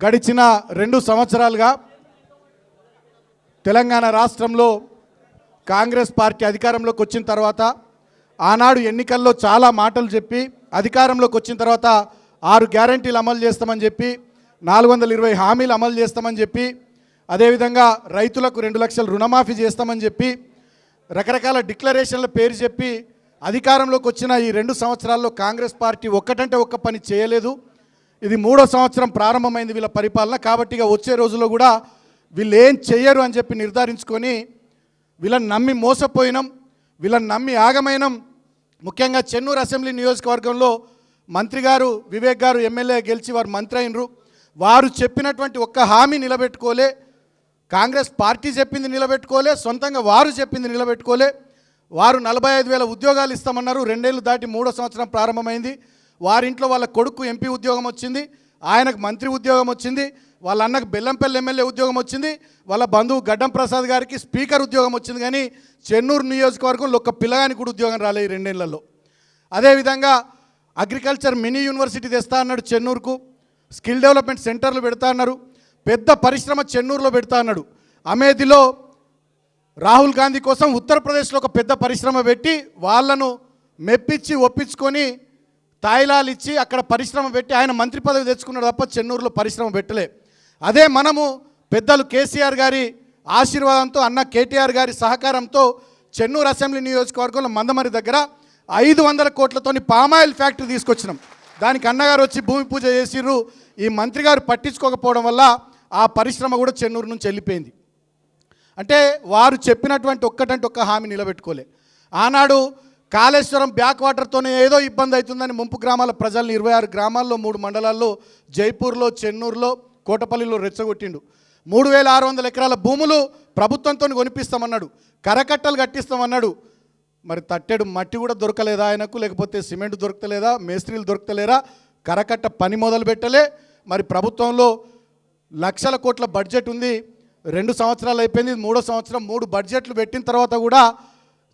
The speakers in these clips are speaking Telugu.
గడిచిన 2 సంవత్సరాలుగా తెలంగాణ రాష్ట్రంలో కాంగ్రెస్ పార్టీ అధికారంలోకి వచ్చిన తర్వాత ఆనాడు ఎన్నికల్లో చాలా మాటలు చెప్పి అధికారంలోకి వచ్చిన తర్వాత 6 గ్యారెంటీలు అమలు చేస్తామని చెప్పి 420 హామీలు అమలు చేస్తామని చెప్పి అదేవిధంగా రైతులకు 2 లక్షల రుణమాఫీ చేస్తామని చెప్పి రకరకాల డిక్లరేషన్ల పేరు చెప్పి అధికారంలోకి వచ్చిన ఈ 2 సంవత్సరాల్లో కాంగ్రెస్ పార్టీ ఒక్కటంటే ఒక్క పని చేయలేదు. ఇది 3వ సంవత్సరం ప్రారంభమైంది వీళ్ళ పరిపాలన. కాబట్టి ఇక వచ్చే రోజుల్లో కూడా వీళ్ళు ఏం చెయ్యరు అని చెప్పి నిర్ధారించుకొని వీళ్ళని నమ్మి మోసపోయినాం, వీళ్ళని నమ్మి ఆగమైనం. ముఖ్యంగా చెన్నూరు అసెంబ్లీ నియోజకవర్గంలో మంత్రి గారు వివేక్ గారు ఎమ్మెల్యే గెలిచి వారు మంత్రి అయినరు. వారు చెప్పినటువంటి ఒక్క హామీ నిలబెట్టుకోలే, కాంగ్రెస్ పార్టీ చెప్పింది నిలబెట్టుకోలే, సొంతంగా వారు చెప్పింది నిలబెట్టుకోలే. వారు 45,000 ఉద్యోగాలు ఇస్తామన్నారు. 2 ఏళ్ళు దాటి 3వ సంవత్సరం ప్రారంభమైంది. వారింట్లో వాళ్ళ కొడుకు ఎంపీ ఉద్యోగం వచ్చింది, ఆయనకు మంత్రి ఉద్యోగం వచ్చింది, వాళ్ళ అన్నకు బెల్లంపల్లి ఎమ్మెల్యే ఉద్యోగం వచ్చింది, వాళ్ళ బంధువు గడ్డం ప్రసాద్ గారికి స్పీకర్ ఉద్యోగం వచ్చింది. కానీ చెన్నూరు నియోజకవర్గంలో ఒక్క పిల్లగానికి కూడా ఉద్యోగం రాలేదు ఈ 2 ఏళ్లలో. అదేవిధంగా అగ్రికల్చర్ మినీ యూనివర్సిటీ తెస్తా అన్నాడు చెన్నూరుకు, స్కిల్ డెవలప్మెంట్ సెంటర్లు పెడతా అన్నారు, పెద్ద పరిశ్రమ చెన్నూరులో పెడతా అన్నాడు. అమేధిలో రాహుల్ గాంధీ కోసం ఉత్తరప్రదేశ్లో ఒక పెద్ద పరిశ్రమ పెట్టి వాళ్ళను మెప్పించి ఒప్పించుకొని తాయిలాలు ఇచ్చి అక్కడ పరిశ్రమ పెట్టి ఆయన మంత్రి పదవి తెచ్చుకున్నాడు తప్ప చెన్నూరులో పరిశ్రమ పెట్టలే. అదే మనము పెద్దలు కేసీఆర్ గారి ఆశీర్వాదంతో అన్న కేటీఆర్ గారి సహకారంతో చెన్నూరు అసెంబ్లీ నియోజకవర్గంలో మందమరి దగ్గర 500 కోట్లతోని పామాయిల్ ఫ్యాక్టరీ తీసుకొచ్చినాం. దానికి అన్నగారు వచ్చి భూమి పూజ చేసిర్రు. ఈ మంత్రి గారు పట్టించుకోకపోవడం వల్ల ఆ పరిశ్రమ కూడా చెన్నూరు నుంచి వెళ్ళిపోయింది. అంటే వారు చెప్పినటువంటి ఒక్కటంటే ఒక్క హామీ నిలబెట్టుకోలే. ఆనాడు కాళేశ్వరం బ్యాక్ వాటర్తోనే ఏదో ఇబ్బంది అవుతుందని ముంపు గ్రామాల ప్రజల్ని 26 గ్రామాల్లో 3 మండలాల్లో జైపూర్లో, చెన్నూరులో, కోటపల్లిలో రెచ్చగొట్టిండు. 3,600 ఎకరాల భూములు ప్రభుత్వంతో కొనిపిస్తామన్నాడు, కరకట్టలు కట్టిస్తామన్నాడు. మరి తట్టెడు మట్టి కూడా దొరకలేదా ఆయనకు, లేకపోతే సిమెంట్ దొరకలేదా, మేస్త్రీలు దొరకలేరా, కరకట్ట పని మొదలు పెట్టలే. మరి ప్రభుత్వంలో లక్షల కోట్ల బడ్జెట్ ఉంది, 2 సంవత్సరాలు అయిపోయింది, 3వ సంవత్సరం 3 బడ్జెట్లు పెట్టిన తర్వాత కూడా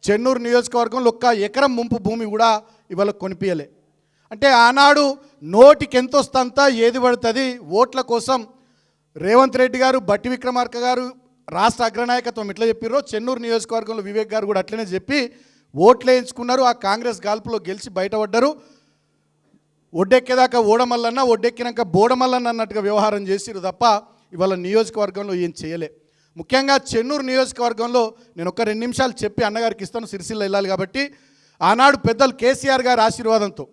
చెన్నూరు నియోజకవర్గంలో ఒక్క ఎకరం ముంపు భూమి కూడా ఇవాళ కొనిపియలే. అంటే ఆనాడు నోటికి ఎంత వస్తుందా ఏది పడుతుంది ఓట్ల కోసం రేవంత్ రెడ్డి గారు, బట్టి విక్రమార్క గారు, రాష్ట్ర అగ్రనాయకత్వం ఎట్లా చెప్పారో చెన్నూరు నియోజకవర్గంలో వివేక్ గారు కూడా అట్లనే చెప్పి ఓట్లు వేయించుకున్నారు. ఆ కాంగ్రెస్ గాల్పులో గెలిచి బయటపడ్డారు. ఒడ్డెక్కేదాకా ఓడమల్లన్న, ఒడ్డెక్కినాక బోడమల్లన్న అన్నట్టుగా వ్యవహారం చేసిరు తప్ప ఇవాళ నియోజకవర్గంలో ఏం చేయలే. ముఖ్యంగా చెన్నూరు నియోజకవర్గంలో నేను ఒక 2 నిమిషాలు చెప్పి అన్నగారికి ఇస్తాను, సిరిసిల్ల వెళ్ళాలి కాబట్టి. ఆనాడు పెద్దలు కేసీఆర్ గారి ఆశీర్వాదంతో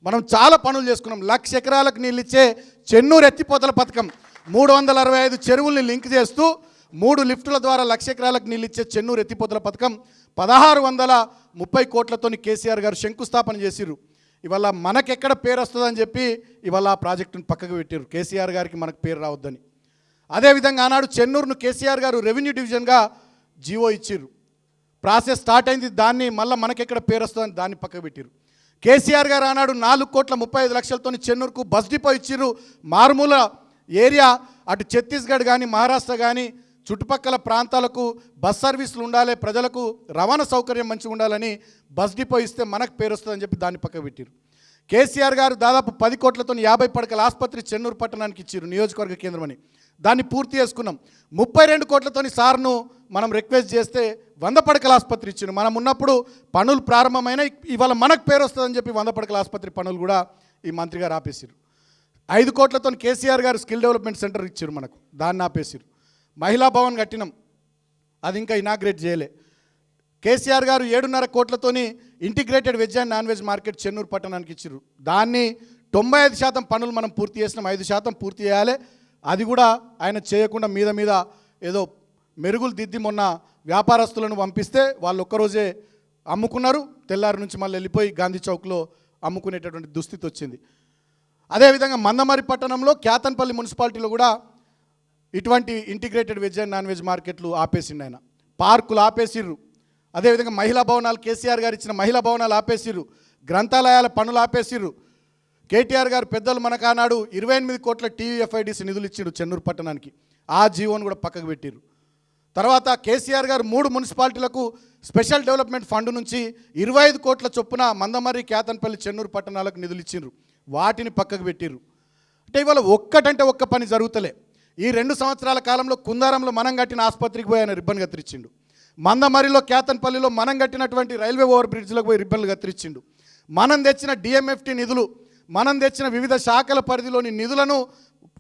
మనం చాలా పనులు చేసుకున్నాం. 1,00,000 ఎకరాలకు నీళ్ళు ఇచ్చే చెన్నూరు ఎత్తిపోతల పథకం, 365 చెరువుల్ని లింక్ చేస్తూ 3 లిఫ్టుల ద్వారా 1,00,000 ఎకరాలకు నీళ్ళు ఇచ్చే చెన్నూరు ఎత్తిపోతల పథకం 1,630 కోట్లతోని కేసీఆర్ గారు శంకుస్థాపన చేసిర్రు. ఇవాళ మనకెక్కడ పేరు వస్తుందని చెప్పి ఇవాళ ఆ ప్రాజెక్టును పక్కకు పెట్టారు, కేసీఆర్ గారికి మనకు పేరు రావద్దని. అదేవిధంగా ఆనాడు చెన్నూరును కేసీఆర్ గారు రెవెన్యూ డివిజన్గా జీవో ఇచ్చిర్రు. ప్రాసెస్ స్టార్ట్ అయింది, దాన్ని మళ్ళీ మనకెక్కడ పేరు వస్తుందని దాన్ని పక్కకు పెట్టిరు. కేసీఆర్ గారు ఆనాడు 4,35,00,000తో చెన్నూరుకు బస్ డిపో ఇచ్చిర్రు. మారుమూల ఏరియా అటు ఛత్తీస్గఢ్ కానీ మహారాష్ట్ర కానీ చుట్టుపక్కల ప్రాంతాలకు బస్ సర్వీసులు ఉండాలి, ప్రజలకు రవాణా సౌకర్యం మంచిగా ఉండాలని బస్ డిపో ఇస్తే మనకు పేరు వస్తుందని చెప్పి దాన్ని పక్కకు పెట్టిరు. కేసీఆర్ గారు దాదాపు 10 కోట్లతో 50 పడకల ఆసుపత్రి చెన్నూరు పట్టణానికి ఇచ్చిర్రు, నియోజకవర్గ కేంద్రమని. దాన్ని పూర్తి చేసుకున్నాం. 32 కోట్లతోని సార్ను మనం రిక్వెస్ట్ చేస్తే 100 పడకల ఆసుపత్రి ఇచ్చిండు. మనం ఉన్నప్పుడు పనులు ప్రారంభమైన ఇవాళ మనకు పేరు వస్తుందని చెప్పి 100 పడకల ఆసుపత్రి పనులు కూడా ఈ మంత్రి గారు ఆపేసారు. 5 కోట్లతో కేసీఆర్ గారు స్కిల్ డెవలప్మెంట్ సెంటర్ ఇచ్చారు మనకు, దాన్ని ఆపేసారు. మహిళా భవన్ కట్టినాం, అది ఇంకా ఇనాగ్రేట్ చేయలే. కేసీఆర్ గారు 7.5 కోట్లతోని integrated veg and non veg market Chennur పట్టణానికి ఇచ్చారు. దాన్ని 95% పనులు మనం పూర్తి చేసినాం, 5% పూర్తి చేయాలి. అది కూడా ఆయన చేయకుండా మీద ఏదో మెరుగులు దిద్ది మొన్న వ్యాపారస్తులను పంపిస్తే వాళ్ళు ఒక్కరోజే అమ్ముకున్నారు, తెల్లారి నుంచి మళ్ళీ వెళ్ళిపోయి గాంధీ చౌక్లో అమ్ముకునేటటువంటి దుస్థితి వచ్చింది. అదేవిధంగా మందమరి పట్టణంలో క్యాతన్పల్లి మున్సిపాలిటీలో కూడా ఇటువంటి integrated veg and non veg మార్కెట్లు ఆపేసిండు ఆయన, పార్కులు ఆపేసిర్రు. అదేవిధంగా మహిళా భవనాలు, కేసీఆర్ గారు ఇచ్చిన మహిళా భవనాలు ఆపేసిర్రు, గ్రంథాలయాల పనులు ఆపేసిర్రు. కేటీఆర్ గారు పెద్దలు మనకు ఆనాడు 28 కోట్ల టీవీఎఫ్ఐడిసి నిధులు ఇచ్చిండు చెన్నూరు పట్టణానికి, ఆ జీవోను కూడా పక్కకు పెట్టిర్రు. తర్వాత కేసీఆర్ గారు 3 మున్సిపాలిటీలకు స్పెషల్ డెవలప్మెంట్ ఫండ్ నుంచి 25 కోట్ల చొప్పున మందమర్రి, క్యాతన్పల్లి, చెన్నూరు పట్టణాలకు నిధులు ఇచ్చిండ్రు, వాటిని పక్కకు పెట్టిర్రు. అంటే ఇవాళ ఒక్కటంటే ఒక్క పని జరుగుతలే. ఈ 2 సంవత్సరాల కాలంలో కుందారంలో మనం కట్టిన ఆసుపత్రికి పోయి ఆయన రిబ్బన్ కత్తిరించిండు. మందమరిలో కేతన్పల్లిలో మనం కట్టినటువంటి రైల్వే ఓవర్ బ్రిడ్జ్లకు పోయి రిబ్బన్లు కత్తిరించిండు. మనం తెచ్చిన డిఎంఎఫ్టీ నిధులు, మనం తెచ్చిన వివిధ శాఖల పరిధిలోని నిధులను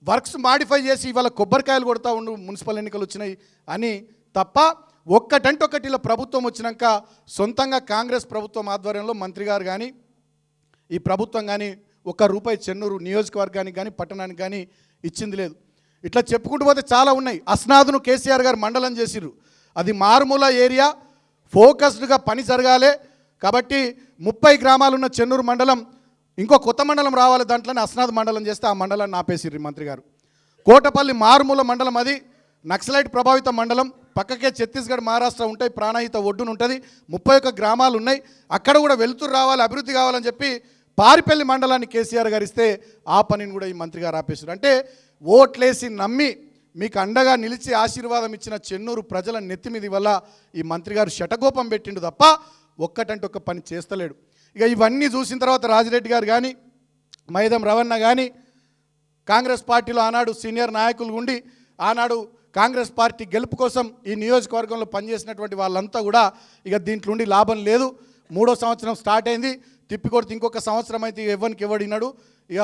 వర్క్స్ మాడిఫై చేసి ఇవాళ కొబ్బరికాయలు కొడతా ఉండు మున్సిపల్ ఎన్నికలు వచ్చినాయి అని తప్ప ఒక్కటంటే ఒకటి ఇలా ప్రభుత్వం వచ్చినాక సొంతంగా కాంగ్రెస్ ప్రభుత్వం ఆధ్వర్యంలో మంత్రి గారు కానీ ఈ ప్రభుత్వం కానీ ₹1 చెన్నూరు నియోజకవర్గానికి కానీ పట్టణానికి కానీ ఇచ్చింది లేదు. ఇట్లా చెప్పుకుంటూ పోతే చాలా ఉన్నాయి. అస్నాదును కేసీఆర్ గారు మండలం చేసిర్రు. అది మారుమూల ఏరియా, ఫోకస్డ్గా పని జరగాలి కాబట్టి 30 గ్రామాలున్న చెన్నూరు మండలం ఇంకో కొత్త మండలం రావాలి, దాంట్లోనే అస్నాద్ మండలం చేస్తే ఆ మండలాన్ని ఆపేసిర్రు మంత్రి గారు. కోటపల్లి మారుమూల మండలం, అది నక్సలైట్ ప్రభావిత మండలం, పక్కకే ఛత్తీస్గఢ్ మహారాష్ట్ర ఉంటాయి, ప్రాణహిత ఒడ్డున ఉంటుంది, 31 గ్రామాలు ఉన్నాయి. అక్కడ కూడా వెలుతురు రావాలి, అభివృద్ధి కావాలని చెప్పి పారిపల్లి మండలాన్ని కేసీఆర్ గారు ఇస్తే ఆ పనిని కూడా ఈ మంత్రి గారు ఆపేశారు. అంటే ఓట్లేసి నమ్మి మీకు అండగా నిలిచి ఆశీర్వాదం ఇచ్చిన చెన్నూరు ప్రజల నెత్తిమిది వల్ల ఈ మంత్రి గారు శటగోపం పెట్టిండు తప్ప ఒక్కటంటే ఒక్క పని చేస్తలేడు. ఇక ఇవన్నీ చూసిన తర్వాత రాజిరెడ్డి గారు కానీ మైదం రవణ కానీ కాంగ్రెస్ పార్టీలో ఆనాడు సీనియర్ నాయకులు ఉండి ఆనాడు కాంగ్రెస్ పార్టీ గెలుపు కోసం ఈ నియోజకవర్గంలో పనిచేసినటువంటి వాళ్ళంతా కూడా ఇక దీంట్లో ఉండి లాభం లేదు, 3వ సంవత్సరం స్టార్ట్ అయింది, తిప్పికొడితే ఇంకొక సంవత్సరం అయితే ఎవరికి ఎవడినాడు, ఇక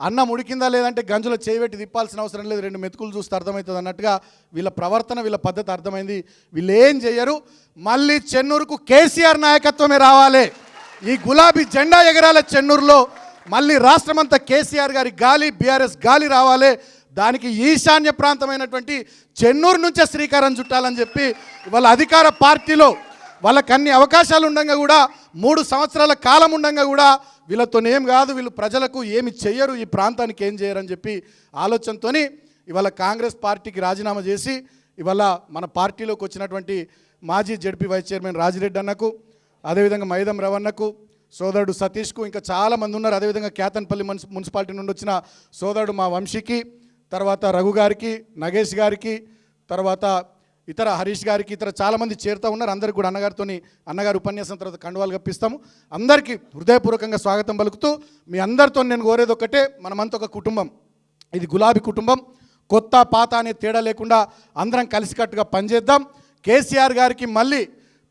అన్నం ఉడికిందా లేదంటే గంజులో చేయబెట్టి తిప్పాల్సిన అవసరం లేదు, 2 మెతుకులు చూస్తే అర్థమవుతుంది అన్నట్టుగా వీళ్ళ ప్రవర్తన, వీళ్ళ పద్ధతి అర్థమైంది. వీళ్ళు ఏం చేయరు, మళ్ళీ చెన్నూరుకు కేసీఆర్ నాయకత్వమే రావాలి, ఈ గులాబీ జెండా ఎగరాల చెన్నూరులో, మళ్ళీ రాష్ట్రమంతా కేసీఆర్ గారి గాలి, బీఆర్ఎస్ గాలి రావాలి, దానికి ఈశాన్య ప్రాంతమైనటువంటి చెన్నూరు నుంచే శ్రీకారం చుట్టాలని చెప్పి వాళ్ళ అధికార పార్టీలో వాళ్ళకి అన్ని అవకాశాలు ఉండగా కూడా 3 సంవత్సరాల కాలం ఉండగా కూడా వీళ్ళతోనేం కాదు, వీళ్ళు ప్రజలకు ఏమి చెయ్యరు, ఈ ప్రాంతానికి ఏం చేయరని చెప్పి ఆలోచనతో ఇవాళ కాంగ్రెస్ పార్టీకి రాజీనామా చేసి ఇవాళ మన పార్టీలోకి వచ్చినటువంటి మాజీ జడ్పీ వైస్ చైర్మన్ రాజిరెడ్డి అన్నకు, అదేవిధంగా మైదం రవణకు, సోదరుడు సతీష్కు, ఇంకా చాలామంది ఉన్నారు. అదేవిధంగా కేతన్పల్లి మున్సిపాలిటీ నుండి వచ్చిన సోదరుడు మా వంశీకి, తర్వాత రఘు గారికి, నగేష్ గారికి, తర్వాత ఇతర హరీష్ గారికి, ఇతర చాలామంది చేరుతూ ఉన్నారు. అందరికీ కూడా అన్నగారు ఉపన్యాసం తర్వాత కండువాలు కప్పిస్తాము. అందరికీ హృదయపూర్వకంగా స్వాగతం పలుకుతూ మీ అందరితో నేను కోరేది ఒక్కటే, మనమంతా ఒక కుటుంబం, ఇది గులాబీ కుటుంబం, కొత్త పాత అనే తేడా లేకుండా అందరం కలిసికట్టుగా పనిచేద్దాం. కేసీఆర్ గారికి మళ్ళీ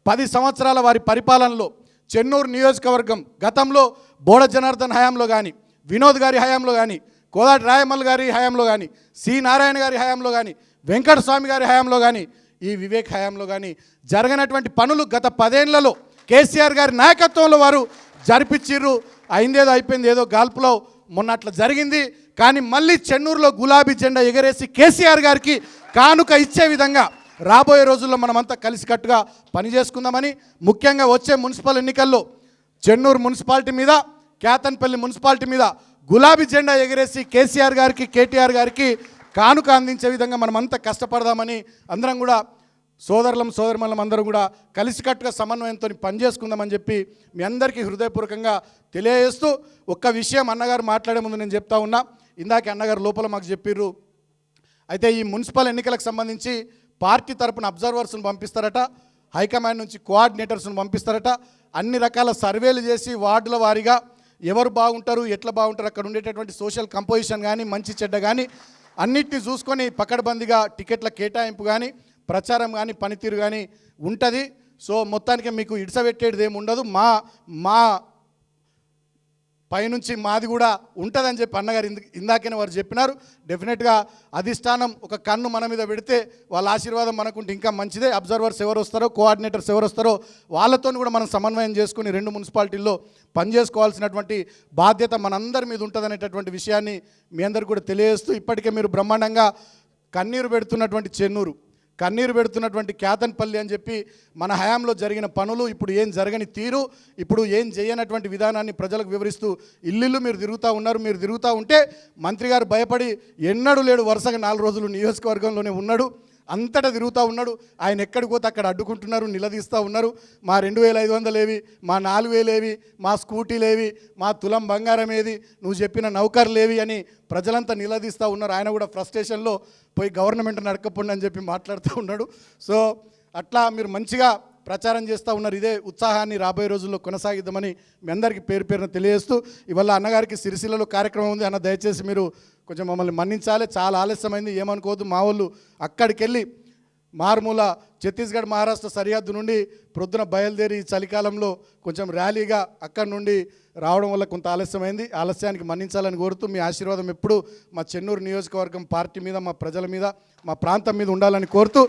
10 సంవత్సరాల వారి పరిపాలనలో చెన్నూరు నియోజకవర్గం గతంలో బోడ జనార్దన్ హయాంలో కానీ, వినోద్ గారి హయాంలో కానీ, కోదాటి రాయమల్ గారి హయాంలో కానీ, సి నారాయణ గారి హయాంలో కానీ, వెంకటస్వామి గారి హయాంలో కానీ, ఈ వివేక్ హయాంలో కానీ జరగనటువంటి పనులు గత 10 ఏళ్లలో కేసీఆర్ గారి నాయకత్వంలో వారు జరిపించిర్రు. అయిందేదో అయిపోయింది, ఏదో గాల్పులో మొన్న అట్లా జరిగింది. కానీ మళ్ళీ చెన్నూరులో గులాబీ జెండా ఎగరేసి కేసీఆర్ గారికి కానుక ఇచ్చే విధంగా రాబోయే రోజుల్లో మనమంతా కలిసికట్టుగా పనిచేసుకుందామని, ముఖ్యంగా వచ్చే మున్సిపల్ ఎన్నికల్లో చెన్నూరు మున్సిపాలిటీ మీద, కేతన్పల్లి మున్సిపాలిటీ మీద గులాబీ జెండా ఎగరేసి కేసీఆర్ గారికి, కేటీఆర్ గారికి కానుక అందించే విధంగా మనమంతా కష్టపడదామని, అందరం కూడా సోదరులం అందరం కూడా కలిసికట్టుగా సమన్వయంతో పనిచేసుకుందామని చెప్పి మీ అందరికీ హృదయపూర్వకంగా తెలియజేస్తూ, ఒక్క విషయం అన్నగారు మాట్లాడే ముందు నేను చెప్తా ఉన్నా. ఇందాక అన్నగారు లోపల మాకు చెప్పిర్రు, అయితే ఈ మున్సిపల్ ఎన్నికలకు సంబంధించి పార్టీ తరపున అబ్జర్వర్స్ను పంపిస్తారట, హైకమాండ్ నుంచి కోఆర్డినేటర్స్ను పంపిస్తారట, అన్ని రకాల సర్వేలు చేసి వార్డుల వారీగా ఎవరు బాగుంటారు, ఎట్లా బాగుంటారు, అక్కడ ఉండేటటువంటి సోషల్ కంపోజిషన్ కానీ, మంచి చెడ్డ కానీ అన్నిటిని చూసుకొని పకడ్బందీగా టికెట్ల కేటాయింపు కానీ, ప్రచారం కానీ, పనితీరు కానీ ఉంటుంది. సో మొత్తానికి మీకు ఇడిసబెట్టేది ఏమి ఉండదు, మా పైనుంచి మాది కూడా ఉంటుందని చెప్పి అన్నగారు ఇందాకనే వారు చెప్పినారు. డెఫినెట్గా అధిష్టానం ఒక కన్ను మన మీద పెడితే వాళ్ళ ఆశీర్వాదం మనకుంటే ఇంకా మంచిదే. అబ్జర్వర్స్ ఎవరు వస్తారో, కోఆర్డినేటర్స్ ఎవరు వస్తారో వాళ్ళతో కూడా మనం సమన్వయం చేసుకుని 2 మున్సిపాలిటీల్లో పనిచేసుకోవాల్సినటువంటి బాధ్యత మనందరి మీద ఉంటుందనేటటువంటి విషయాన్ని మీ అందరికీ కూడా తెలియజేస్తూ, ఇప్పటికే మీరు బ్రహ్మాండంగా కన్నీరు పెడుతున్నటువంటి చెన్నూరు, కన్నీరు పెడుతున్నటువంటి కేతన్పల్లి అని చెప్పి మన హయాంలో జరిగిన పనులు, ఇప్పుడు ఏం జరగని తీరు, ఇప్పుడు ఏం చేయనటువంటి విధానాన్ని ప్రజలకు వివరిస్తూ ఇల్లు మీరు తిరుగుతూ ఉన్నారు. మీరు తిరుగుతూ ఉంటే మంత్రి గారు భయపడి ఎన్నడూ లేడు, వరుసగా 4 రోజులు నియోజకవర్గంలోనే ఉన్నాడు, అంతటా తిరుగుతూ ఉన్నాడు. ఆయన ఎక్కడికి పోతే అక్కడ అడ్డుకుంటున్నారు, నిలదీస్తూ ఉన్నారు. మా 2500 ఏవి, మా 4000 ఏవి, మా స్కూటీలు ఏవి, మా తులం బంగారం ఏది, నువ్వు చెప్పిన నౌకర్లు ఏవి అని ప్రజలంతా నిలదీస్తూ ఉన్నారు. ఆయన కూడా ఫ్రస్ట్రేషన్లో పోయి గవర్నమెంట్ నడకపోండి అని చెప్పి మాట్లాడుతూ ఉన్నాడు. సో అట్లా మీరు మంచిగా ప్రచారం చేస్తూ ఉన్నారు. ఇదే ఉత్సాహాన్ని రాబోయే రోజుల్లో కొనసాగిద్దామని మీ అందరికీ పేరు పేరున తెలియజేస్తూ ఇవాళ అన్నగారికి సిరిసిల్లలో కార్యక్రమం ఉంది. అన్న దయచేసి మీరు కొంచెం మమ్మల్ని మన్నించాలి, చాలా ఆలస్యమైంది, ఏమనుకోవద్దు. మా వాళ్ళు అక్కడికి వెళ్ళి మారుమూల ఛత్తీస్గఢ్ మహారాష్ట్ర సరిహద్దు నుండి ప్రొద్దున బయలుదేరి ఈ చలికాలంలో కొంచెం ర్యాలీగా అక్కడి నుండి రావడం వల్ల కొంత ఆలస్యమైంది. ఆలస్యానికి మన్నించాలని కోరుతూ మీ ఆశీర్వాదం ఎప్పుడూ మా చెన్నూరు నియోజకవర్గం పార్టీ మీద, మా ప్రజల మీద, మా ప్రాంతం మీద ఉండాలని కోరుతూ